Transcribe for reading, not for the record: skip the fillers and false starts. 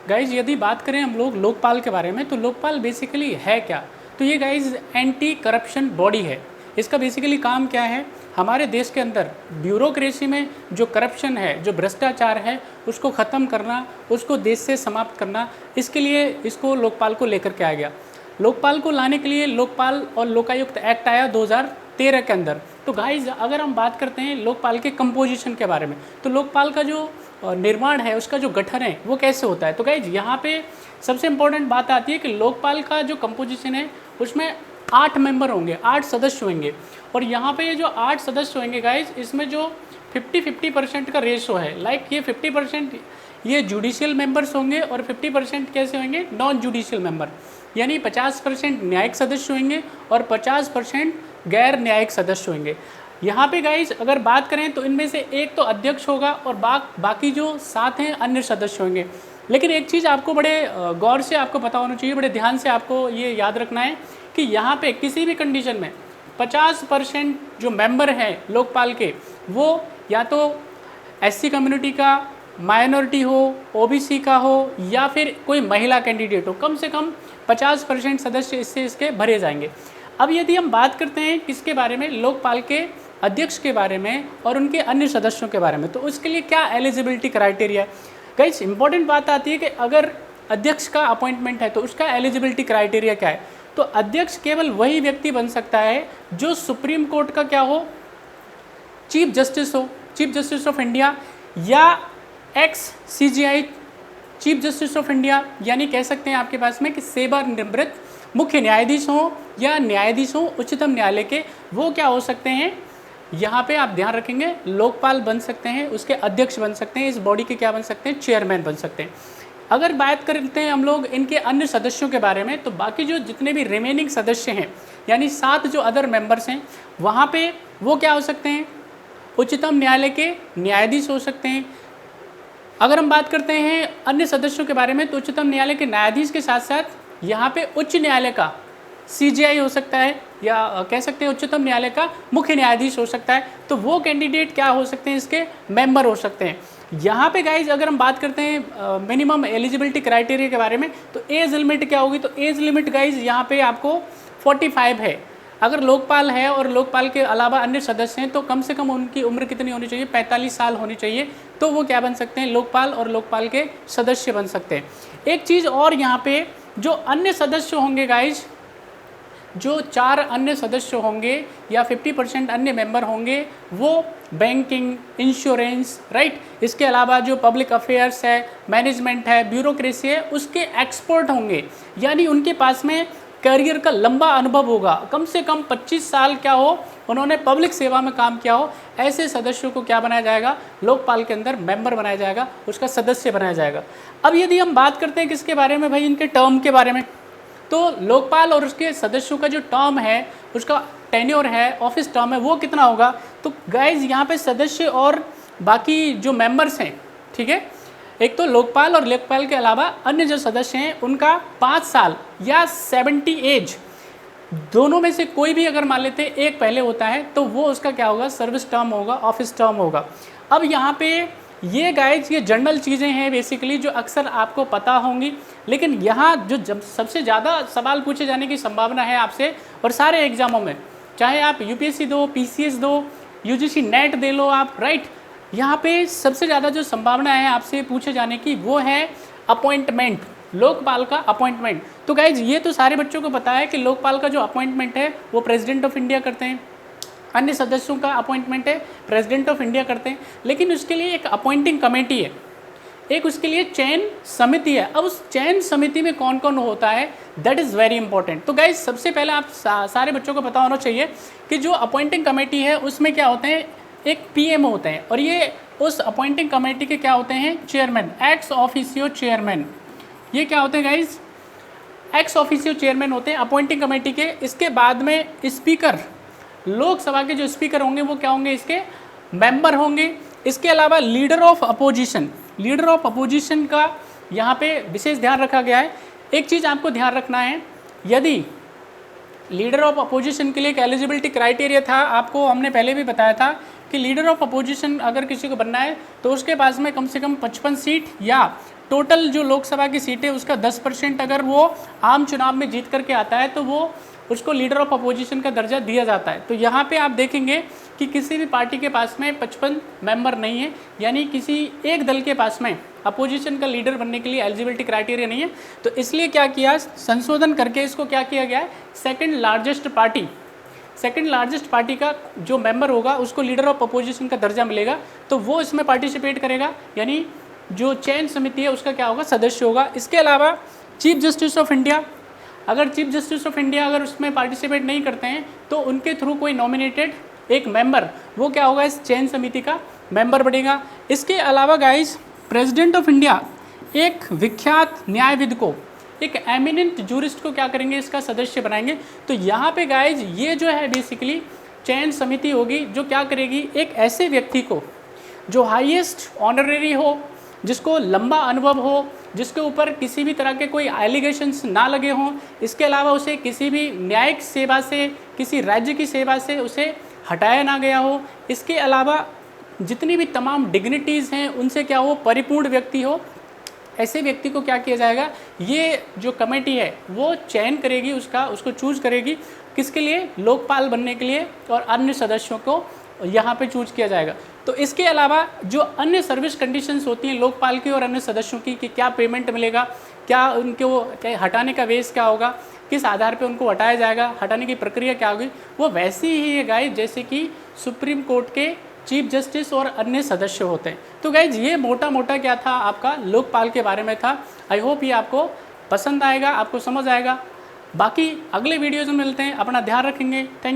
Guys यदि बात करें हम लोग लोकपाल के बारे में, तो लोकपाल बेसिकली है क्या? तो ये गाइज एंटी करप्शन बॉडी है। इसका बेसिकली काम क्या है? हमारे देश के अंदर ब्यूरोक्रेसी में जो करप्शन है, जो भ्रष्टाचार है, उसको ख़त्म करना, उसको देश से समाप्त करना, इसके लिए इसको लोकपाल को लेकर के आया गया। लोकपाल को लाने के लिए लोकपाल और लोकायुक्त एक्ट आया 2013 के अंदर। तो गाइज अगर हम बात करते हैं लोकपाल के कंपोजिशन के बारे में, तो लोकपाल का जो निर्माण है, उसका जो गठन है वो कैसे होता है? तो गाइज यहाँ पे सबसे इम्पोर्टेंट बात आती है कि लोकपाल का जो कंपोजिशन है उसमें 8 मेंबर होंगे, 8 सदस्य होंगे। और यहाँ पे ये जो 8 सदस्य होंगे गाइज, इसमें जो 50-50% का रेशो है, लाइक ये 50% ये जुडिशियल मेंबर्स होंगे और 50% कैसे होंगे? नॉन जुडिशियल मेंबर, यानी 50% न्यायिक सदस्य होंगे और 50% गैर न्यायिक सदस्य होंगे। यहाँ पे गाइज अगर बात करें तो इनमें से एक तो अध्यक्ष होगा और बाकी जो 7 हैं अन्य सदस्य होंगे। लेकिन एक चीज़ आपको बड़े गौर से आपको पता होना चाहिए, बड़े ध्यान से आपको ये याद रखना है कि यहाँ पे किसी भी कंडीशन में 50% जो मेंबर हैं लोकपाल के, वो या तो SC कम्युनिटी का, माइनॉरिटी हो, OBC का हो, या फिर कोई महिला कैंडिडेट हो, कम से कम 50% सदस्य इसके भरे जाएंगे। अब यदि हम बात करते हैं किसके बारे में? लोकपाल के अध्यक्ष के बारे में और उनके अन्य सदस्यों के बारे में, तो उसके लिए क्या एलिजिबिलिटी क्राइटेरिया है? गाइस इंपॉर्टेंट बात आती है कि अगर अध्यक्ष का अपॉइंटमेंट है तो उसका एलिजिबिलिटी क्राइटेरिया क्या है? तो अध्यक्ष केवल वही व्यक्ति बन सकता है जो सुप्रीम कोर्ट का क्या हो? चीफ जस्टिस हो, चीफ जस्टिस ऑफ इंडिया, या x CJI chief justice of India, यानी कह सकते हैं आपके पास में कि सेवानिवृत्त मुख्य न्यायाधीश हो या न्यायाधीश हो उच्चतम न्यायालय के, वो क्या हो सकते हैं? यहाँ पे आप ध्यान रखेंगे, लोकपाल बन सकते हैं, उसके अध्यक्ष बन सकते हैं, इस बॉडी के क्या बन सकते हैं? चेयरमैन बन सकते हैं। अगर बात करते हैं हम लोग इनके अन्य सदस्यों के बारे में, तो बाकी जो जितने भी रिमेनिंग सदस्य हैं, यानी 7 जो अदर मेंबर्स हैं, वहाँ पे वो क्या हो सकते हैं? उच्चतम न्यायालय के न्यायाधीश हो सकते हैं। अगर हम बात करते हैं अन्य सदस्यों के बारे में, तो उच्चतम न्यायालय के न्यायाधीश के साथ साथ यहाँ पे उच्च न्यायालय का CJI हो सकता है, या कह सकते हैं उच्चतम न्यायालय का मुख्य न्यायाधीश हो सकता है। तो वो कैंडिडेट क्या हो सकते हैं? इसके मेंबर हो सकते हैं। यहाँ पे गाइज अगर हम बात करते हैं मिनिमम एलिजिबिलिटी क्राइटेरिया के बारे में, तो एज लिमिट क्या होगी? तो एज लिमिट गाइज यहाँ पे आपको 45 है। अगर लोकपाल है और लोकपाल के अलावा अन्य सदस्य हैं, तो कम से कम उनकी उम्र कितनी होनी चाहिए? 45 साल होनी चाहिए। तो वो क्या बन सकते हैं? लोकपाल और लोकपाल के सदस्य बन सकते हैं। एक चीज़ और, यहाँ पे जो अन्य सदस्य होंगे गाइज, जो 4 अन्य सदस्य होंगे या 50% अन्य मेंबर होंगे, वो बैंकिंग, इंश्योरेंस, राइट, इसके अलावा जो पब्लिक अफेयर्स है, मैनेजमेंट है, ब्यूरोक्रेसी है, उसके एक्सपर्ट होंगे। यानी उनके पास में करियर का लंबा अनुभव होगा, कम से कम 25 साल क्या हो, उन्होंने पब्लिक सेवा में काम किया हो। ऐसे सदस्यों को क्या बनाया जाएगा? लोकपाल के अंदर मेंबर बनाया जाएगा, उसका सदस्य बनाया जाएगा। अब यदि हम बात करते हैं किसके बारे में भाई? इनके टर्म के बारे में। तो लोकपाल और उसके सदस्यों का जो टर्म है, उसका टेन्योर है, ऑफिस टर्म है, वो कितना होगा? तो गाइज यहाँ पे सदस्य और बाकी जो मेंबर्स हैं, ठीक है, एक तो लोकपाल और लोकपाल के अलावा अन्य जो सदस्य हैं, उनका 5 साल या 70 एज, दोनों में से कोई भी अगर मान लेते हैं एक पहले होता है, तो वो उसका क्या होगा? सर्विस टर्म होगा, ऑफिस टर्म होगा। अब यहाँ पे ये गाइज ये जनरल चीज़ें हैं बेसिकली, जो अक्सर आपको पता होंगी, लेकिन यहाँ जो जब सबसे ज़्यादा सवाल पूछे जाने की संभावना है आपसे, और सारे एग्जामों में, चाहे आप UPSC दो, PCS दो, UGC नेट दे लो आप, राइट, यहाँ पे सबसे ज़्यादा जो संभावना है आपसे पूछे जाने की, वो है अपॉइंटमेंट, लोकपाल का अपॉइंटमेंट। तो गाइज ये तो सारे बच्चों को पता है कि लोकपाल का जो अपॉइंटमेंट है वो प्रेसिडेंट ऑफ इंडिया करते हैं, अन्य सदस्यों का अपॉइंटमेंट है प्रेसिडेंट ऑफ इंडिया करते हैं। लेकिन उसके लिए एक अपॉइंटिंग कमेटी है, एक उसके लिए चयन समिति है। अब उस चयन समिति में कौन कौन होता है, दैट इज़ वेरी इंपॉर्टेंट। तो गाइज सबसे पहले आप सारे बच्चों को पता होना चाहिए कि जो अपॉइंटिंग कमेटी है उसमें क्या होते हैं? एक PM होते हैं, और ये उस अपॉइंटिंग कमेटी के क्या होते हैं? Chairman, ex officio chairman. ये क्या होते हैं गाइज? एक्स ऑफिसियो चेयरमैन होते हैं अपॉइंटिंग कमेटी के। इसके बाद में स्पीकर, लोकसभा के जो स्पीकर होंगे वो क्या होंगे? इसके मेंबर होंगे। इसके अलावा leader of opposition, leader of opposition का यहाँ पे विशेष ध्यान रखा गया है। एक चीज़ आपको ध्यान रखना है, यदि लीडर ऑफ अपोजिशन के लिए एक एलिजिबिलिटी क्राइटेरिया था, आपको हमने पहले भी बताया था कि लीडर ऑफ अपोजिशन अगर किसी को बनना है तो उसके पास में कम से कम 55 सीट या टोटल जो लोकसभा की सीटें उसका 10% अगर वो आम चुनाव में जीत करके आता है तो वो उसको लीडर ऑफ अपोजिशन का दर्जा दिया जाता है। तो यहाँ पे आप देखेंगे कि किसी भी पार्टी के पास में 55 मेंबर नहीं है, यानी किसी एक दल के पास में अपोजिशन का लीडर बनने के लिए एलिजिबिलिटी क्राइटेरिया नहीं है। तो इसलिए क्या किया, संशोधन करके इसको क्या किया गया है, सेकेंड लार्जेस्ट पार्टी का जो मेंबर होगा उसको लीडर ऑफ अपोजिशन का दर्जा मिलेगा, तो वो इसमें पार्टिसिपेट करेगा, यानी जो चयन समिति है उसका क्या होगा, सदस्य होगा। इसके अलावा चीफ जस्टिस ऑफ इंडिया, अगर चीफ जस्टिस ऑफ इंडिया अगर उसमें पार्टिसिपेट नहीं करते हैं तो उनके थ्रू कोई नॉमिनेटेड एक मेंबर वो क्या होगा, इस चयन समिति का मेंबर बनेगा। इसके अलावा गाइस प्रेसिडेंट ऑफ इंडिया एक विख्यात न्यायविद को, एक एमिनेंट जूरिस्ट को क्या करेंगे, इसका सदस्य बनाएंगे। तो यहाँ पे गाइज ये जो है बेसिकली चयन समिति होगी जो क्या करेगी, एक ऐसे व्यक्ति को जो हाईएस्ट ऑनरेरी हो, जिसको लंबा अनुभव हो, जिसके ऊपर किसी भी तरह के कोई एलिगेशंस ना लगे हों, इसके अलावा उसे किसी भी न्यायिक सेवा से, किसी राज्य की सेवा से उसे हटाया ना गया हो, इसके अलावा जितनी भी तमाम डिग्निटीज़ हैं उनसे क्या हो, परिपूर्ण व्यक्ति हो, ऐसे व्यक्ति को क्या किया जाएगा, ये जो कमेटी है वो चयन करेगी, उसको चूज करेगी, किसके लिए, लोकपाल बनने के लिए, और अन्य सदस्यों को यहाँ पे चूज किया जाएगा। तो इसके अलावा जो अन्य सर्विस कंडीशंस होती हैं लोकपाल की और अन्य सदस्यों की, कि क्या पेमेंट मिलेगा, क्या उनको क्या हटाने का वेस क्या होगा, किस आधार पे उनको हटाया जाएगा, हटाने की प्रक्रिया क्या होगी, वो वैसी ही है गाइज जैसे कि सुप्रीम कोर्ट के चीफ जस्टिस और अन्य सदस्य होते हैं। तो गाइज ये मोटा मोटा क्या था, आपका लोकपाल के बारे में था। आई होप ये आपको पसंद आएगा, आपको समझ आएगा। बाकी अगले वीडियोज़ में मिलते हैं, अपना ध्यान रखेंगे। Thank you.